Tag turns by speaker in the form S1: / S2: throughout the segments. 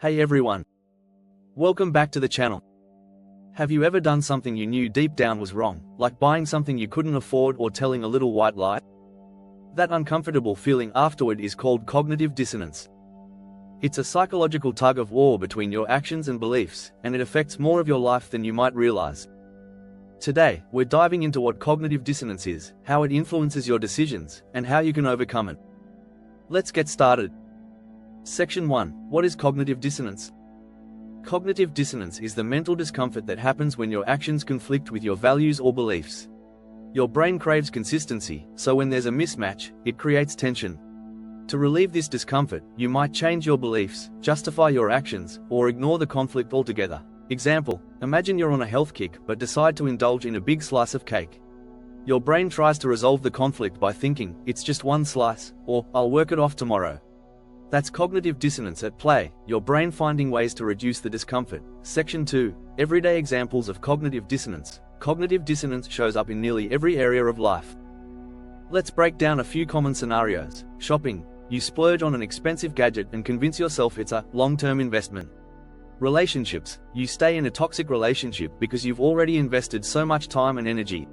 S1: Hey everyone. Welcome back to the channel. Have you ever done something you knew deep down was wrong, like buying something you couldn't afford or telling a little white lie? That uncomfortable feeling afterward is called cognitive dissonance. It's a psychological tug of war between your actions and beliefs, and it affects more of your life than you might realize. Today, we're diving into what cognitive dissonance is, how it influences your decisions, and how you can overcome it. Let's get started. Section 1. What is cognitive dissonance? Cognitive dissonance is the mental discomfort that happens when your actions conflict with your values or beliefs. Your brain craves consistency, so when there's a mismatch, it creates tension. To relieve this discomfort, you might change your beliefs, justify your actions, or ignore the conflict altogether. Example: imagine you're on a health kick but decide to indulge in a big slice of cake. Your brain tries to resolve the conflict by thinking, it's just one slice, or I'll work it off tomorrow. That's cognitive dissonance at play, your brain finding ways to reduce the discomfort. Section 2. Everyday examples of cognitive dissonance. Cognitive dissonance shows up in nearly every area of life. Let's break down a few common scenarios. Shopping. You splurge on an expensive gadget and convince yourself it's a long-term investment. Relationships. You stay in a toxic relationship because you've already invested so much time and energy.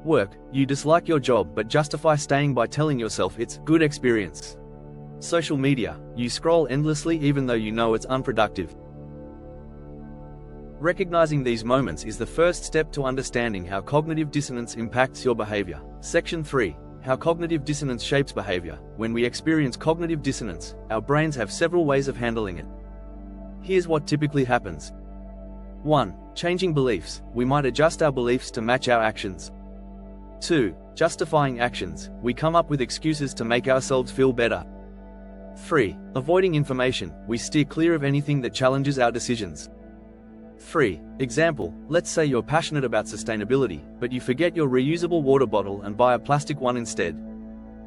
S1: Work. You dislike your job but justify staying by telling yourself it's good experience. Social media. You scroll endlessly even though you know it's unproductive. Recognizing these moments is the first step to understanding how cognitive dissonance impacts your behavior. Section 3. How cognitive dissonance shapes behavior. When we experience cognitive dissonance, our brains have several ways of handling it. Here's what typically happens. 1. Changing beliefs. We might adjust our beliefs to match our actions. 2. Justifying actions. We come up with excuses to make ourselves feel better. 3. Avoiding information. We steer clear of anything that challenges our decisions. 3. Example: let's say you're passionate about sustainability, but you forget your reusable water bottle and buy a plastic one instead.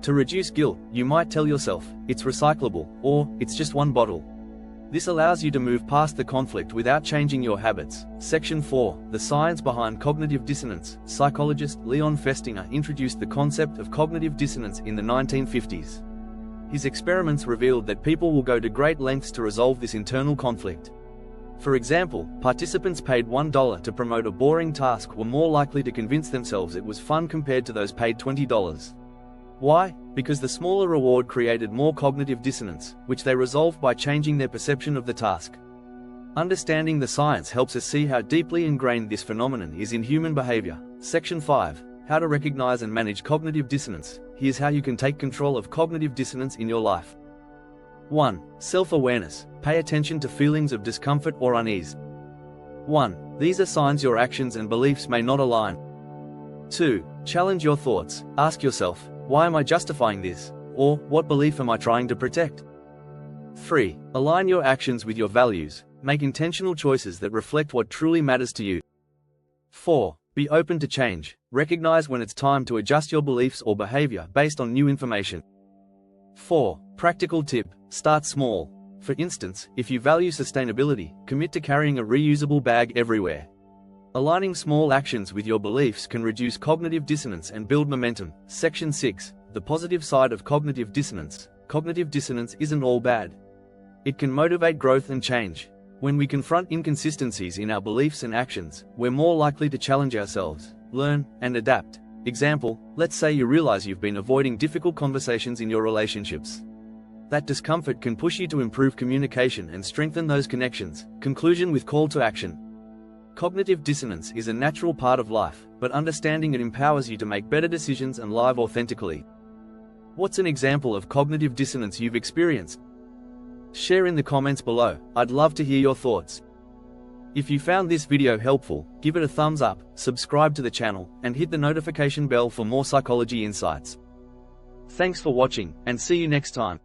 S1: To reduce guilt, you might tell yourself, it's recyclable, or it's just one bottle. This allows you to move past the conflict without changing your habits. Section 4. The science behind cognitive dissonance. Psychologist Leon Festinger introduced the concept of cognitive dissonance in the 1950s. His experiments revealed that people will go to great lengths to resolve this internal conflict. For example, participants paid $1 to promote a boring task were more likely to convince themselves it was fun compared to those paid $20. Why? Because the smaller reward created more cognitive dissonance, which they resolved by changing their perception of the task. Understanding the science helps us see how deeply ingrained this phenomenon is in human behavior. Section 5. How to recognize and manage cognitive dissonance. Here's how you can take control of cognitive dissonance in your life. 1. Self-awareness. Pay attention to feelings of discomfort or unease. 1. These are signs your actions and beliefs may not align. 2. Challenge your thoughts. Ask yourself, why am I justifying this? Or, what belief am I trying to protect? 3. Align your actions with your values. Make intentional choices that reflect what truly matters to you. 4. Be open to change. Recognize when it's time to adjust your beliefs or behavior based on new information. 4. Practical tip. Start small. For instance, if you value sustainability, commit to carrying a reusable bag everywhere. Aligning small actions with your beliefs can reduce cognitive dissonance and build momentum. Section 6. The positive side of cognitive dissonance. Cognitive dissonance isn't all bad. It can motivate growth and change. When we confront inconsistencies in our beliefs and actions, we're more likely to challenge ourselves, learn, and adapt. Example: let's say you realize you've been avoiding difficult conversations in your relationships. That discomfort can push you to improve communication and strengthen those connections. Conclusion with call to action. Cognitive dissonance is a natural part of life, but understanding it empowers you to make better decisions and live authentically. What's an example of cognitive dissonance you've experienced? Share in the comments below. I'd love to hear your thoughts. If you found this video helpful, give it a thumbs up, subscribe to the channel, and hit the notification bell for more psychology insights. Thanks for watching, and see you next time.